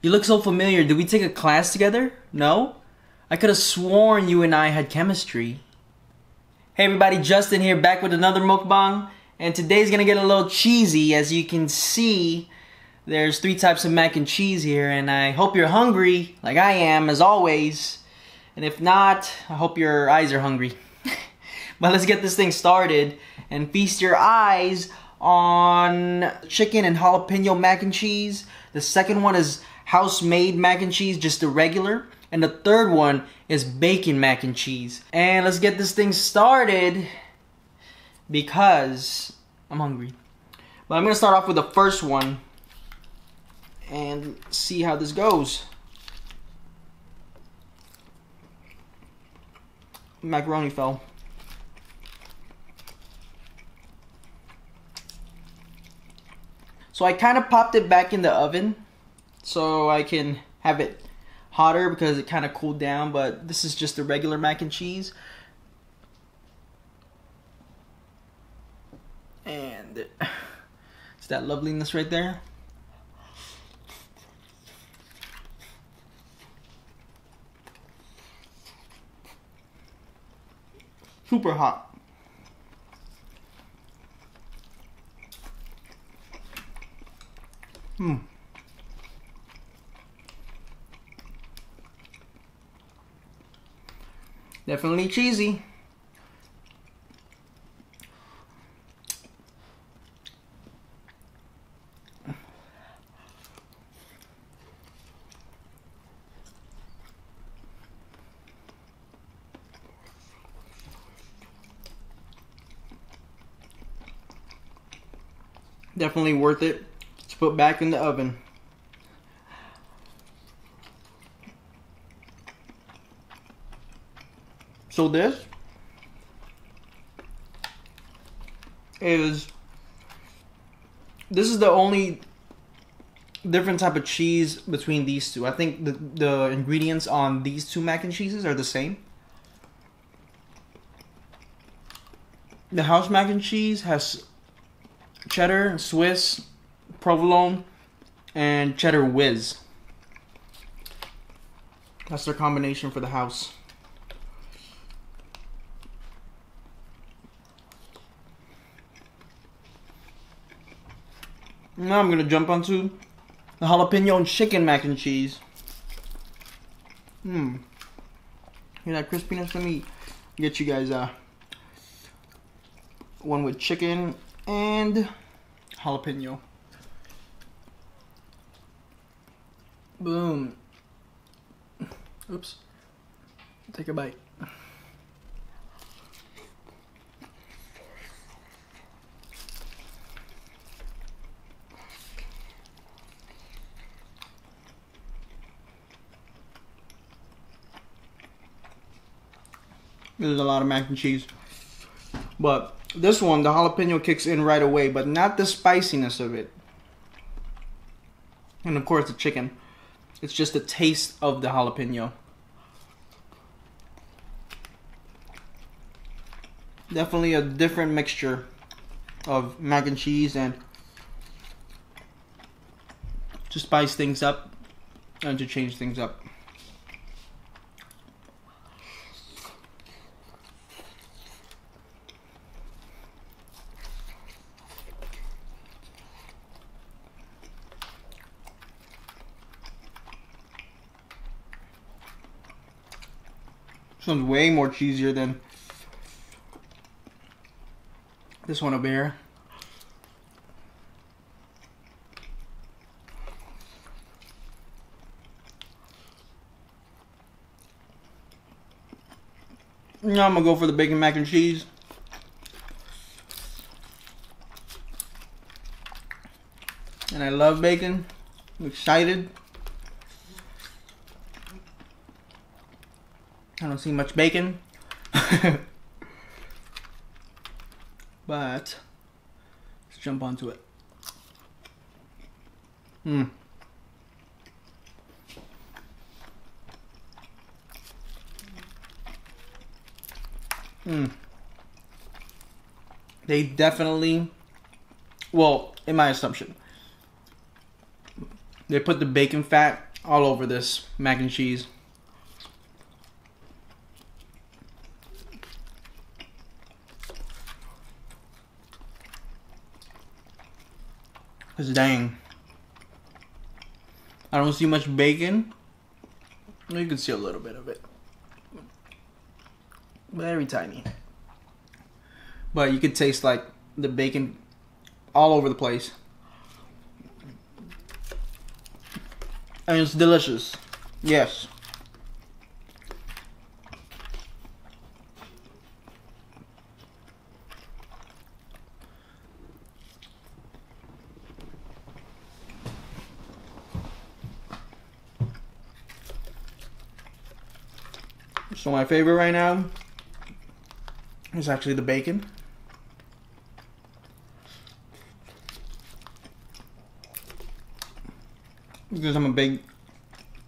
You look so familiar. Did we take a class together? No? I could have sworn you and I had chemistry. Hey everybody, Justin here, back with another mukbang. And today's gonna get a little cheesy. As you can see, there's 3 types of mac and cheese here. And I hope you're hungry, like I am, as always. And if not, I hope your eyes are hungry. But let's get this thing started and feast your eyes on chicken and jalapeno mac and cheese. The second one is house-made mac and cheese, just the regular. And the third one is bacon mac and cheese. And let's get this thing started because I'm hungry. But I'm gonna start off with the first one and see how this goes. Macaroni fell. So I kind of popped it back in the oven so I can have it hotter because it kind of cooled down, but this is just the regular mac and cheese. And it's that loveliness right there. Super hot. Definitely cheesy. Definitely worth it to put back in the oven. So this is the only different type of cheese between these two. I think the ingredients on these two mac and cheeses are the same. The house mac and cheese has cheddar, Swiss, provolone, and cheddar whiz. That's their combination for the house. Now I'm gonna jump onto the jalapeno and chicken mac and cheese. Hear that crispiness? Let me get you guys one with chicken and jalapeno. Boom. Oops. Take a bite. There's a lot of mac and cheese. But this one, the jalapeno kicks in right away, but not the spiciness of it. And of course the chicken. It's just the taste of the jalapeno. Definitely a different mixture of mac and cheese and to spice things up and to change things up. This one's way more cheesier than this one over here. Now I'm gonna go for the bacon mac and cheese. And I love bacon. I'm excited. I don't see much bacon. But let's jump onto it. They definitely, well, in my assumption, they put the bacon fat all over this mac and cheese. Cause dang, I don't see much bacon. You can see a little bit of it, very tiny. But you could taste like the bacon all over the place. And it's delicious. Yes. So my favorite right now is actually the bacon. Because I'm a big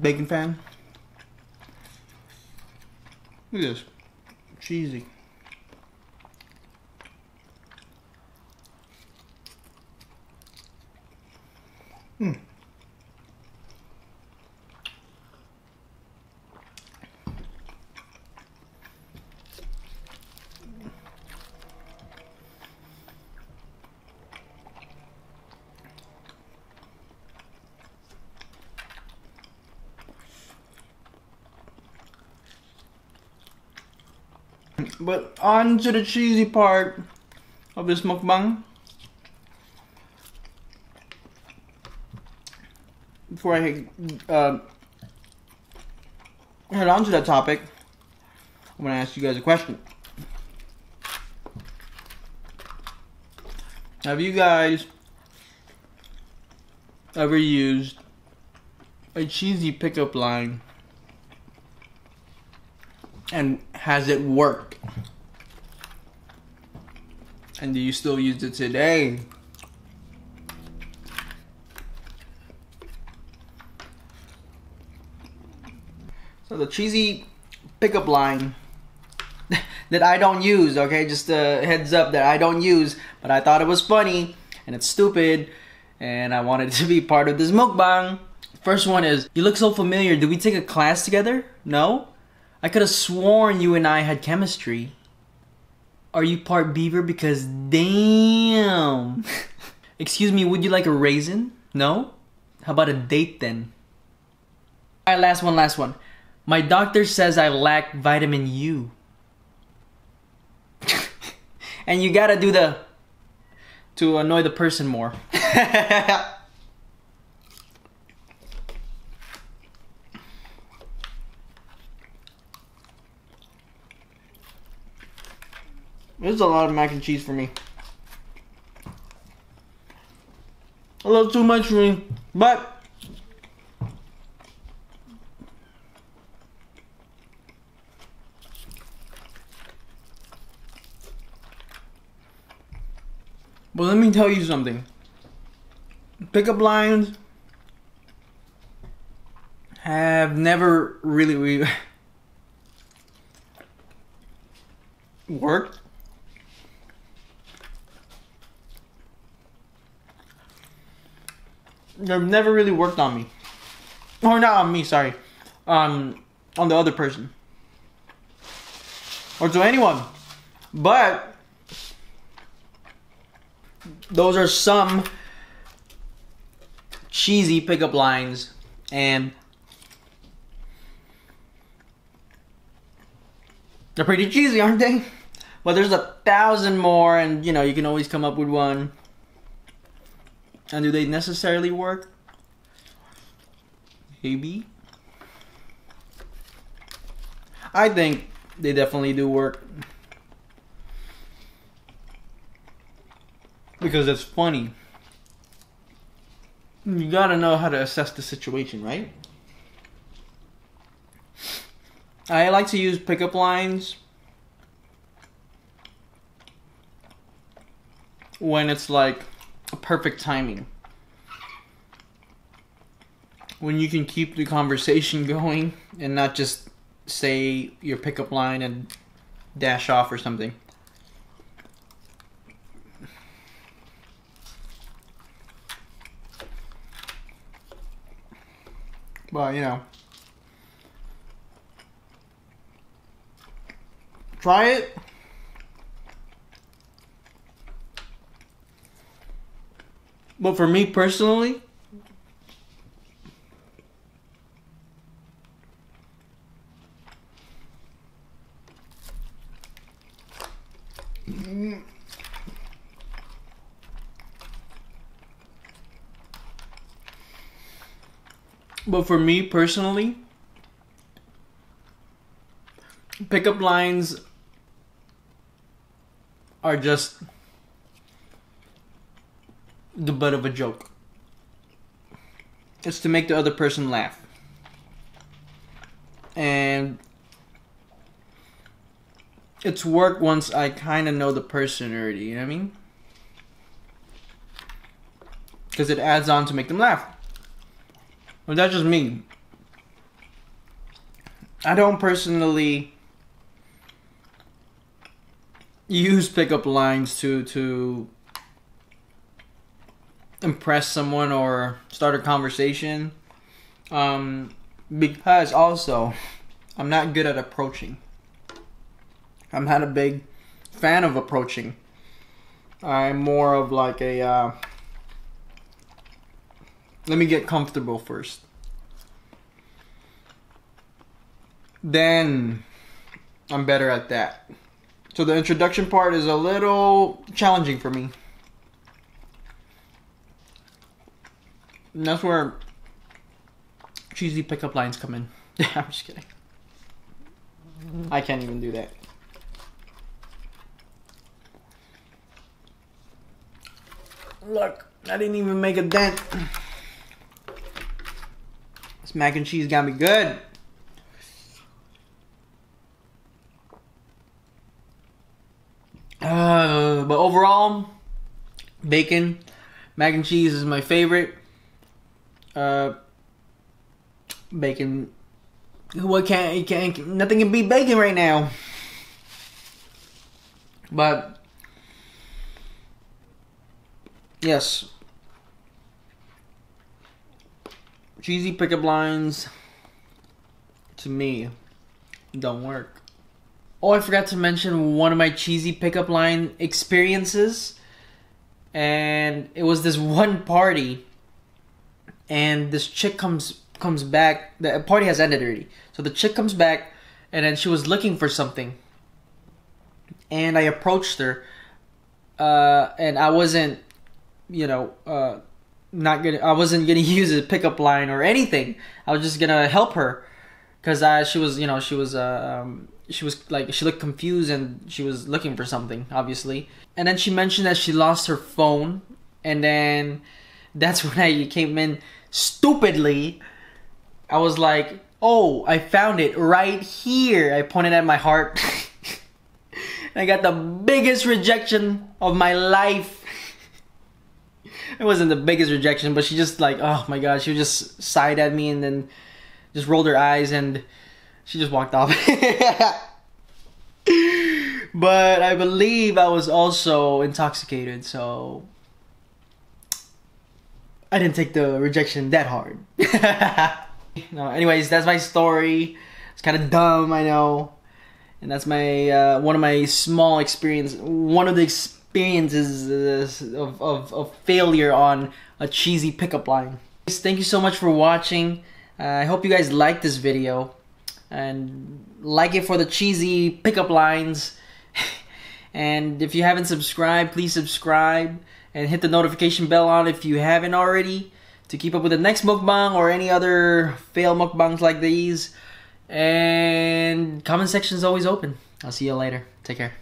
bacon fan. Look at this. Cheesy. But on to the cheesy part of this mukbang. Before I head on to that topic, I'm gonna ask you guys a question. Have you guys ever used a cheesy pickup line? And has it worked? And do you still use it today? So the cheesy pickup line that I don't use, okay? Just a heads up that I don't use, but I thought it was funny and it's stupid and I wanted it to be part of this mukbang. First one is, you look so familiar. Did we take a class together? No? I could have sworn you and I had chemistry. Are you part beaver? Because damn. Excuse me, would you like a raisin? No? How about a date then? Alright, last one. My doctor says I lack vitamin U. And you gotta do the, to annoy the person more. This is a lot of mac and cheese for me. A little too much for me, but let me tell you something. Pickup lines have never really worked. They've never really worked on me. Or not on me, sorry. On the other person. Or to anyone. But those are some cheesy pickup lines, and they're pretty cheesy, aren't they? But there's 1,000 more, and you know, you can always come up with one. And do they necessarily work? Maybe. I think they definitely do work. Because it's funny. You gotta know how to assess the situation, right? I like to use pickup lines when it's like perfect timing. When you can keep the conversation going and not just say your pickup line and dash off or something. But, you know, try it. But for me personally, pickup lines are just the butt of a joke. It's to make the other person laugh. And it's work once I kind of know the person already, you know what I mean? Because it adds on to make them laugh. But that's just me. I don't personally use pickup lines to impress someone or start a conversation. Because also, I'm not good at approaching. I'm not a big fan of approaching. I'm more of like a, let me get comfortable first. Then I'm better at that. So the introduction part is a little challenging for me. And that's where cheesy pickup lines come in. I'm just kidding. I can't even do that. Look, I didn't even make a dent. This mac and cheese got me good. But overall, bacon, mac and cheese is my favorite. Bacon. What can't nothing can beat bacon right now. But yes, cheesy pickup lines to me don't work. Oh, I forgot to mention one of my cheesy pickup line experiences, and it was this one party, and this chick comes back. The party has ended already, so the chick comes back, and then she was looking for something, and I approached her, and I wasn't, you know, I wasn't gonna use a pickup line or anything. I was just gonna help her, cause she was like, she looked confused and she was looking for something, obviously. And then she mentioned that she lost her phone, and then that's when I came in stupidly. I was like, oh, I found it right here. I pointed at my heart. And I got the biggest rejection of my life. It wasn't the biggest rejection, but she just like, oh my god, she just sighed at me and then just rolled her eyes and she just walked off. But I believe I was also intoxicated, so I didn't take the rejection that hard. No, anyways, that's my story. It's kind of dumb, I know. And that's my one of my small experience, one of the experiences of failure on a cheesy pickup line. Thank you so much for watching. I hope you guys liked this video and like it for the cheesy pickup lines. And if you haven't subscribed, please subscribe and hit the notification bell on if you haven't already, to keep up with the next mukbang or any other fail mukbangs like these. And comment section is always open. I'll see you later. Take care.